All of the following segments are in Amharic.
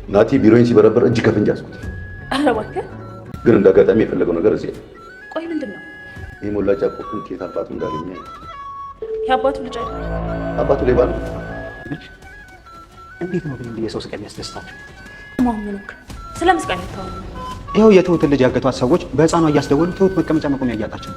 ናቲ ቢሮዬን ሲበረበር እጅ ከፍንጅ ያዝኩት። ኧረ እባክህ። ግን እንዳጋጣሚ የፈለገው ነገር እዚህ ነው። ቆይ ምንድን ነው? ይህ ሞላጫ ቁልፉን ከየት አባቱ እንዳገኘ። የአባቱ ልጅ አይደል? አባቱ ሌባ ነው። እንዴት ነው ግን የሰው ስቃይ የሚያስደስታቸው? ማሙኑክ ስለምስቃይ ነው። ይኸው የትሁትን ልጅ ያገቷት ሰዎች በህፃኗ እያስደወሉ ትሁት መቀመጫ መቆሚያ እያጣቸው።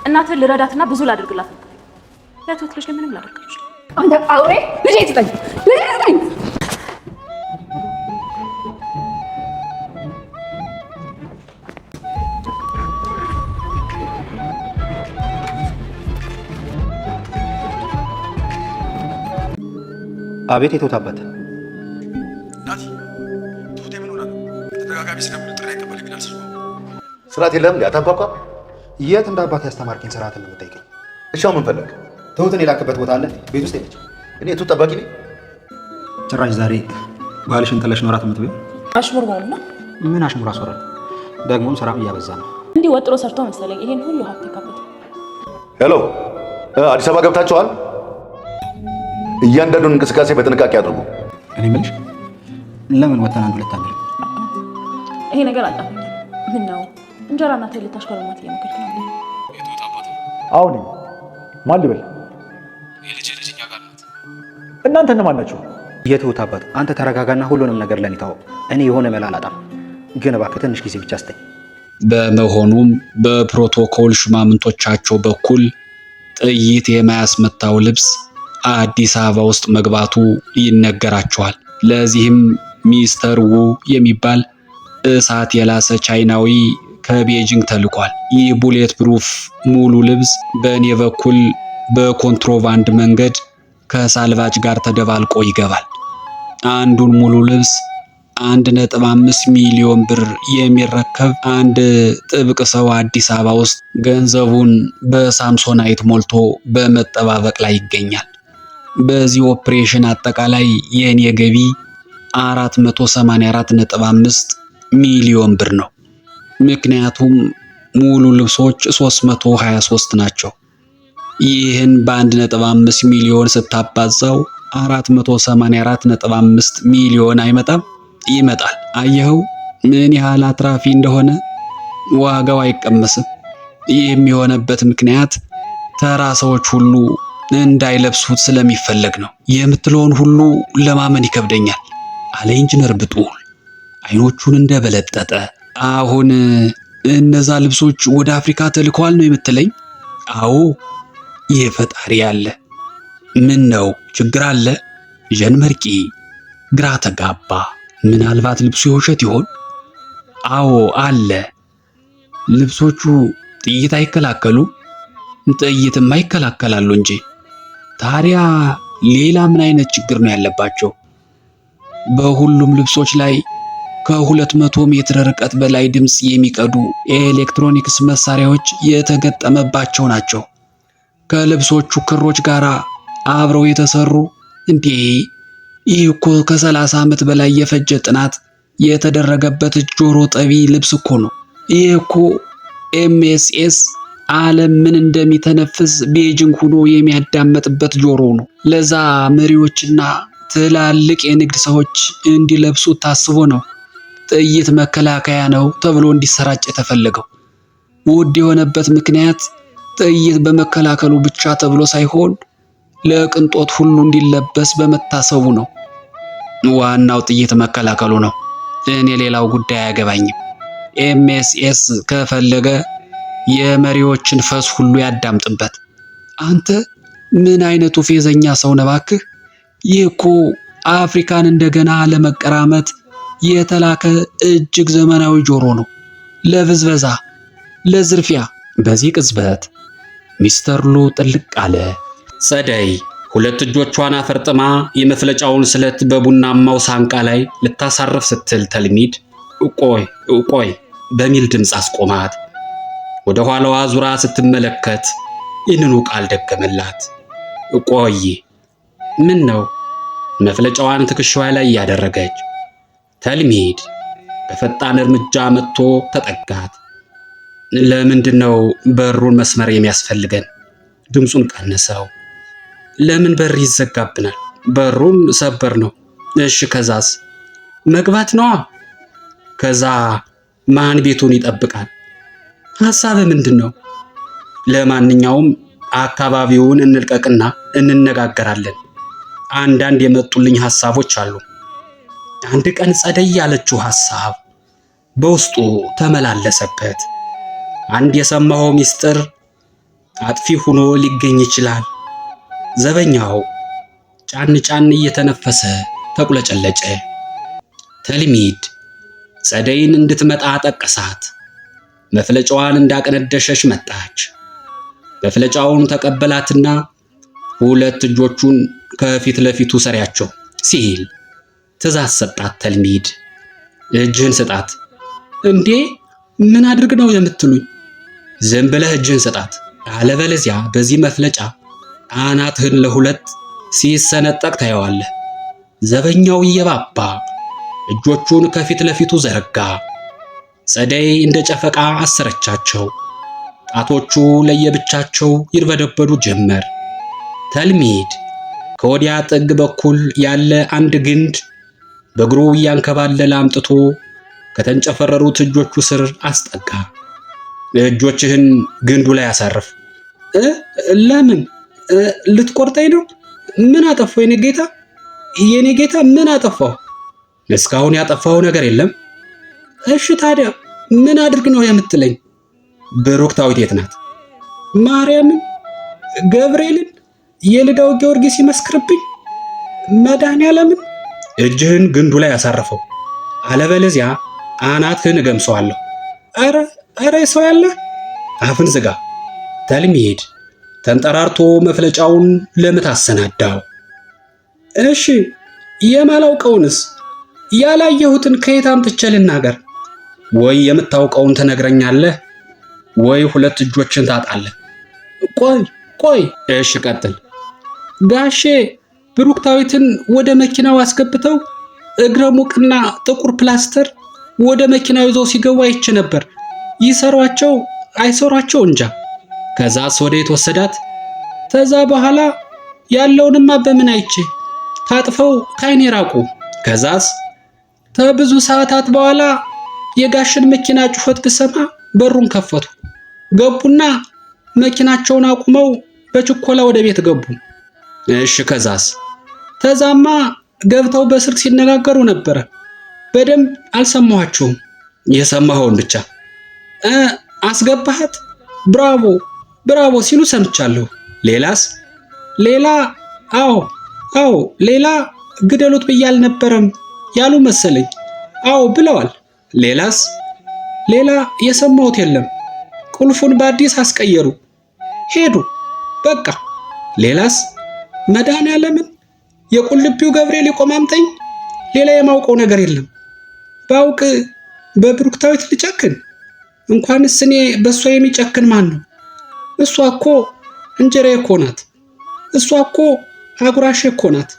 እናትህን ልረዳትና ብዙ ላድርግላት ነበር። ለትሁት ልጅ ምንም ላደርግልሽ። አንተ አውሬ! ልጄ ትጠኝ! ልጄ ትጠኝ! አቤት የትሁት አባት። ናቲ ትሁት ምን ሆና ነው? ተደጋጋሚ ስለምን ጥሪ አይቀበልም ይላል። ስርዓት የለህም እንዴ? አታንኳኳ። የት እንደ አባት ያስተማርከኝ ስርዓትን ነው የምጠይቀኝ? እሺ ምን ፈለግ? ትሁትን የላክበት ቦታ አለ ቤት ውስጥ የለች። እኔ የትሁት ጠባቂ ነኝ? ጭራሽ ዛሬ ባልሽን ጥለሽ ነው እራት የምትበይው? አሽሙር ነው እና ምን አሽሙር አስወራል? ደግሞም ስራም እያበዛ ነው። እንዲህ ወጥሮ ሰርቶ መሰለኝ ይሄን ሁሉ ሀብት ካበት። ሄሎ፣ አዲስ አበባ ገብታችኋል? እያንዳንዱን እንቅስቃሴ በጥንቃቄ አድርጉ። እኔ የምልሽ ለምን ወተን አንድ ሁለት አንል? ይሄ ነገር አጣፈኝ። ምን ነው እንጀራ እናቴ ልታሽከረማት እየሞከርክ ነው? አሁን ማን ልበል? የልጅ እኛ ጋር ናት። እናንተ እነማን ናችሁ? የትሁት አባት አንተ ተረጋጋና ሁሉንም ነገር ለኔ ተወው። እኔ የሆነ መላ አላጣም፣ ግን እባክህ ትንሽ ጊዜ ብቻ ስጠኝ። በመሆኑም በፕሮቶኮል ሹማምንቶቻቸው በኩል ጥይት የማያስመታው ልብስ አዲስ አበባ ውስጥ መግባቱ ይነገራቸዋል። ለዚህም ሚስተር ዉ የሚባል እሳት የላሰ ቻይናዊ ከቤጂንግ ተልኳል። ይህ ቡሌት ፕሩፍ ሙሉ ልብስ በእኔ በኩል በኮንትሮባንድ መንገድ ከሳልቫጅ ጋር ተደባልቆ ይገባል። አንዱን ሙሉ ልብስ 1.5 ሚሊዮን ብር የሚረከብ አንድ ጥብቅ ሰው አዲስ አበባ ውስጥ ገንዘቡን በሳምሶናይት ሞልቶ በመጠባበቅ ላይ ይገኛል። በዚህ ኦፕሬሽን አጠቃላይ የኔ ገቢ 484.5 ሚሊዮን ብር ነው። ምክንያቱም ሙሉ ልብሶች 323 ናቸው። ይህን በ1.5 ሚሊዮን ስታባዛው 484.5 ሚሊዮን አይመጣም? ይመጣል። አየኸው ምን ያህል አትራፊ እንደሆነ። ዋጋው አይቀመስም። ይህ የሚሆነበት ምክንያት ተራ ሰዎች ሁሉ እንዳይለብሱት ስለሚፈለግ ነው። የምትለውን ሁሉ ለማመን ይከብደኛል አለ ኢንጂነር ብጡል አይኖቹን እንደበለጠጠ። አሁን እነዛ ልብሶች ወደ አፍሪካ ተልከዋል ነው የምትለኝ? አዎ። ይህ ፈጣሪ ያለ ምን ነው ችግር አለ? ጀን መርቂ ግራ ተጋባ። ምናልባት ልብሱ የውሸት ይሆን? አዎ አለ። ልብሶቹ ጥይት አይከላከሉ? ጥይትማ ይከላከላሉ እንጂ። ታዲያ ሌላ ምን አይነት ችግር ነው ያለባቸው? በሁሉም ልብሶች ላይ ከ200 ሜትር ርቀት በላይ ድምፅ የሚቀዱ የኤሌክትሮኒክስ መሳሪያዎች የተገጠመባቸው ናቸው። ከልብሶቹ ክሮች ጋር አብረው የተሰሩ። እንዴ ይህ እኮ ከ30 ዓመት በላይ የፈጀ ጥናት የተደረገበት ጆሮ ጠቢ ልብስ እኮ ነው። ይህ እኮ ኤምኤስኤስ ዓለም ምን እንደሚተነፍስ ቤጂንግ ሆኖ የሚያዳመጥበት ጆሮ ነው። ለዛ መሪዎችና ትላልቅ የንግድ ሰዎች እንዲለብሱ ታስቦ ነው ጥይት መከላከያ ነው ተብሎ እንዲሰራጭ የተፈለገው። ውድ የሆነበት ምክንያት ጥይት በመከላከሉ ብቻ ተብሎ ሳይሆን ለቅንጦት ሁሉ እንዲለበስ በመታሰቡ ነው። ዋናው ጥይት መከላከሉ ነው። እኔ ሌላው ጉዳይ አያገባኝም። ኤምኤስኤስ ከፈለገ የመሪዎችን ፈስ ሁሉ ያዳምጥበት። አንተ ምን አይነቱ ፌዘኛ ሰው ነህ እባክህ? ይህ እኮ አፍሪካን እንደገና ለመቀራመት የተላከ እጅግ ዘመናዊ ጆሮ ነው። ለብዝበዛ፣ ለዝርፊያ። በዚህ ቅጽበት ሚስተር ሉ ጥልቅ አለ። ጸደይ ሁለት እጆቿን አፈርጥማ የመፍለጫውን ስለት በቡናማው ሳንቃ ላይ ልታሳርፍ ስትል ተልሚድ ቆይ በሚል ድምፅ አስቆማት። ወደ ኋላዋ ዙራ ስትመለከት ይህንኑ ቃል ደገመላት። ቆይ ምን ነው? መፍለጫዋን ትከሻዋ ላይ ያደረገች ተልሚድ በፈጣን እርምጃ መጥቶ ተጠጋት። ለምንድን ነው በሩን መስመር የሚያስፈልገን? ድምፁን ቀነሰው። ለምን በር ይዘጋብናል? በሩን ሰበር ነው። እሺ ከዛስ? መግባት ነዋ። ከዛ ማን ቤቱን ይጠብቃል? ሐሳብ ምንድን ነው? ለማንኛውም አካባቢውን እንልቀቅና እንነጋገራለን። አንዳንድ የመጡልኝ ሐሳቦች አሉ። አንድ ቀን ጸደይ ያለችው ሐሳብ በውስጡ ተመላለሰበት። አንድ የሰማው ሚስጥር አጥፊ ሆኖ ሊገኝ ይችላል። ዘበኛው ጫን ጫን እየተነፈሰ ተቁለጨለጨ። ተልሚድ ጸደይን እንድትመጣ ጠቀሳት። መፍለጫዋን እንዳቀነደሸች መጣች። መፍለጫውን ተቀበላትና ሁለት እጆቹን ከፊት ለፊቱ ሰሪያቸው ሲል ትእዛዝ ሰጣት። ተልሚድ እጅህን ስጣት። እንዴ ምን አድርግ ነው የምትሉኝ? ዝም ብለህ እጅህን ስጣት፣ አለበለዚያ በዚህ መፍለጫ አናትህን ለሁለት ሲሰነጠቅ ታየዋለህ። ዘበኛው እየባባ እጆቹን ከፊት ለፊቱ ዘረጋ። ጸደይ እንደ ጨፈቃ አሰረቻቸው። ጣቶቹ ለየብቻቸው ይርበደበዱ ጀመር። ተልሚድ ከወዲያ ጥግ በኩል ያለ አንድ ግንድ በእግሩ እያንከባለለ አምጥቶ ከተንጨፈረሩት እጆቹ ስር አስጠጋ። እጆችህን ግንዱ ላይ አሳርፍ። ለምን? ልትቆርጠኝ ነው? ምን አጠፋው የኔ ጌታ? የኔ ጌታ ምን አጠፋው? እስካሁን ያጠፋው ነገር የለም። እሺ ታዲያ ምን አድርግ ነው የምትለኝ? ብሩክታዊት የት ናት? ማርያምን፣ ገብርኤልን፣ የልዳው ጊዮርጊስ ይመስክርብኝ፣ መድኃኔዓለምን። እጅህን ግንዱ ላይ አሳርፈው፣ አለበለዚያ አናትህን እገምሰዋለሁ። ኧረ ሰው ያለ አፍን ዝጋ። ተልሚድ ተንጠራርቶ መፍለጫውን ለምት አሰናዳው። እሺ የማላውቀውንስ? ያላየሁትን ከየት አምጥቼ ልናገር? ወይ የምታውቀውን ትነግረኛለህ፣ ወይ ሁለት እጆችን ታጣለህ። ቆይ። እሺ ቀጥል። ጋሼ ብሩክታዊትን ወደ መኪናው አስገብተው እግረ ሙቅና ጥቁር ፕላስተር ወደ መኪናው ይዘው ሲገቡ አይቼ ነበር። ይሰሯቸው አይሰሯቸው እንጃ። ከዛስ ወዴት ወሰዳት? ተዛ በኋላ ያለውንማ በምን አይቼ፣ ታጥፈው ካይኔ ራቁ። ከዛስ ተብዙ ሰዓታት በኋላ የጋሽን መኪና ጩኸት ብሰማ በሩን ከፈቱ። ገቡና መኪናቸውን አቁመው በችኮላ ወደ ቤት ገቡ። እሺ ከዛስ? ተዛማ ገብተው በስልክ ሲነጋገሩ ነበረ። በደንብ አልሰማኋቸውም፣ የሰማኸውን ብቻ። አስገባሃት፣ ብራቮ ሲሉ ሰምቻለሁ። ሌላስ? ሌላ አዎ ሌላ ግደሉት ብዬ አልነበረም ያሉ መሰለኝ። አዎ ብለዋል። ሌላስ? ሌላ የሰማሁት የለም። ቁልፉን በአዲስ አስቀየሩ፣ ሄዱ፣ በቃ። ሌላስ? መድኃኔዓለምን የቁልቢው ገብርኤል ይቆማምጠኝ። ሌላ የማውቀው ነገር የለም። ባውቅ በብሩክታዊት ልጨክን? እንኳንስ እኔ በእሷ የሚጨክን ማን ነው? እሷ እኮ እንጀራዬ እኮ ናት። እሷ እኮ አጉራሼ እኮ ናት።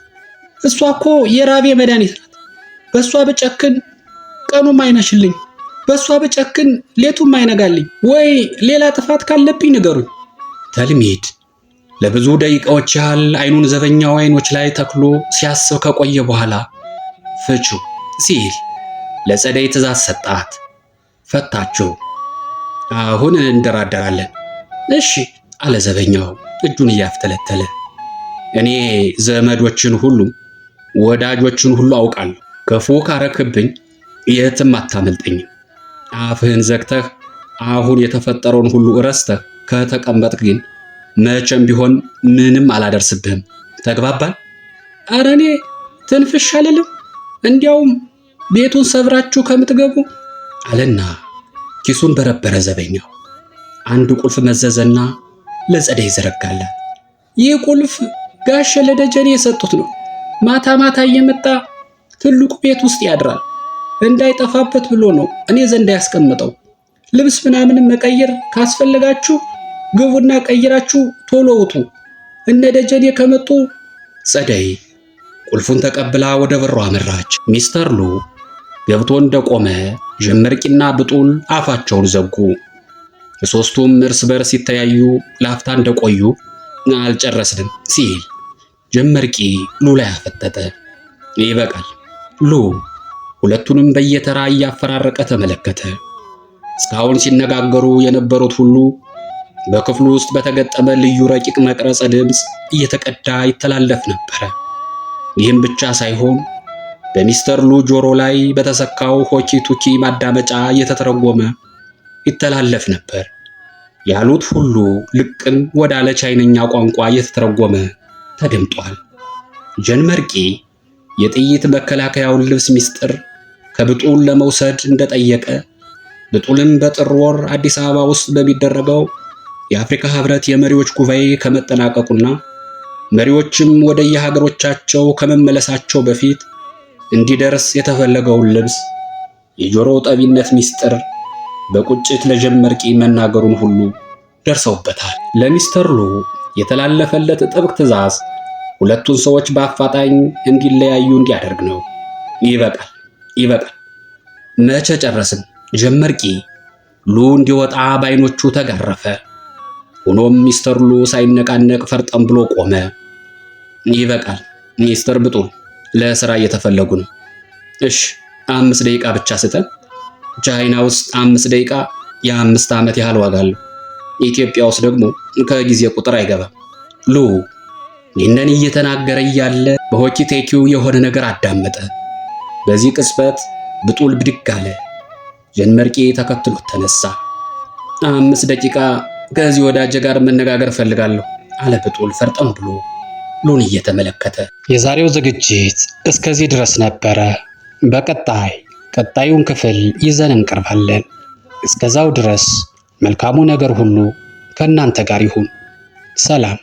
እሷ እኮ የራቤ መድኃኒት ናት። በእሷ ብጨክን ቀኑም አይመሽልኝ፣ በእሷ ብጨክን ሌቱም አይነጋልኝ። ወይ ሌላ ጥፋት ካለብኝ ንገሩኝ። ተልሚድ ለብዙ ደቂቃዎች ያህል አይኑን ዘበኛው አይኖች ላይ ተክሎ ሲያስብ ከቆየ በኋላ ፍቹ ሲል ለጸደይ ትእዛዝ ሰጣት። ፈታችው። አሁን እንደራደራለን። እሺ አለ ዘበኛው እጁን እያፍተለተለ። እኔ ዘመዶችን ሁሉ ወዳጆችን ሁሉ አውቃለሁ። ክፉ ካረክብኝ የትም አታመልጠኝም። አፍህን ዘግተህ አሁን የተፈጠረውን ሁሉ ረስተህ ከተቀመጥክ ግን መቼም ቢሆን ምንም አላደርስብህም። ተግባባን? ኧረ እኔ ትንፍሽ አልልም። እንዲያውም ቤቱን ሰብራችሁ ከምትገቡ አለና ኪሱን በረበረ ዘበኛው። አንድ ቁልፍ መዘዘና ለጸደይ ዘረጋላት። ይህ ቁልፍ ጋሽ ለደጀኔ የሰጡት ነው። ማታ ማታ እየመጣ ትልቁ ቤት ውስጥ ያድራል። እንዳይጠፋበት ብሎ ነው እኔ ዘንድ ያስቀምጠው። ልብስ ምናምንም መቀየር ካስፈልጋችሁ ግቡና ቀይራችሁ ቶሎ ውጡ። እነ ደጀኔ ከመጡ። ጸደይ ቁልፉን ተቀብላ ወደ በሩ አመራች። ሚስተር ሉ ገብቶ እንደቆመ ጀመርቂና ብጡል አፋቸውን ዘጉ። ሶስቱም እርስ በርስ ሲተያዩ ላፍታ እንደቆዩ አልጨረስንም ሲል ጀመርቂ ሉ ላይ አፈጠጠ። ይበቃል ሉ፣ ሁለቱንም በየተራ እያፈራረቀ ተመለከተ። እስካሁን ሲነጋገሩ የነበሩት ሁሉ በክፍሉ ውስጥ በተገጠመ ልዩ ረቂቅ መቅረጸ ድምፅ እየተቀዳ ይተላለፍ ነበር። ይህም ብቻ ሳይሆን በሚስተር ሉ ጆሮ ላይ በተሰካው ሆኪ ቱኪ ማዳመጫ እየተተረጎመ ይተላለፍ ነበር። ያሉት ሁሉ ልቅም ወዳለ ቻይነኛ ቋንቋ እየተተረጎመ ተደምጧል። ጀን መርቂ የጥይት መከላከያውን ልብስ ሚስጥር ከብጡል ለመውሰድ እንደጠየቀ፣ ብጡልም በጥር ወር አዲስ አበባ ውስጥ በሚደረገው የአፍሪካ ህብረት የመሪዎች ጉባኤ ከመጠናቀቁና መሪዎችም ወደ የሀገሮቻቸው ከመመለሳቸው በፊት እንዲደርስ የተፈለገውን ልብስ የጆሮ ጠቢነት ሚስጥር በቁጭት ለጀን መርቂ መናገሩን ሁሉ ደርሰውበታል። ለሚስተር ሉ የተላለፈለት ጥብቅ ትዕዛዝ ሁለቱን ሰዎች በአፋጣኝ እንዲለያዩ እንዲያደርግ ነው። ይበቃል፣ ይበቃል። መቼ ጨረስን? ጀን መርቂ ሉ እንዲወጣ በዓይኖቹ ተጋረፈ። ሆኖም ሚስተር ሉ ሳይነቃነቅ ፈርጠም ብሎ ቆመ። ይበቃል ሚስተር ብጡል፣ ለሥራ እየተፈለጉ ነው። እሺ 5 ደቂቃ ብቻ ስጠን። ቻይና ውስጥ 5 ደቂቃ የ5 ዓመት ያህል ዋጋ አለው። ኢትዮጵያ ውስጥ ደግሞ ከጊዜ ቁጥር አይገባም። ሉ ይህንን እየተናገረ እያለ በሆኪ ቴኪው የሆነ ነገር አዳመጠ። በዚህ ቅጽበት ብጡል ብድግ አለ። ጀን መርቂ ተከትሎት ተነሳ። 5 ደቂቃ ከዚህ ወዳጄ ጋር መነጋገር እፈልጋለሁ አለ ብጡል ፈርጠም ብሎ ሉን እየተመለከተ። የዛሬው ዝግጅት እስከዚህ ድረስ ነበረ። ቀጣዩን ክፍል ይዘን እንቀርባለን። እስከዛው ድረስ መልካሙ ነገር ሁሉ ከእናንተ ጋር ይሁን። ሰላም።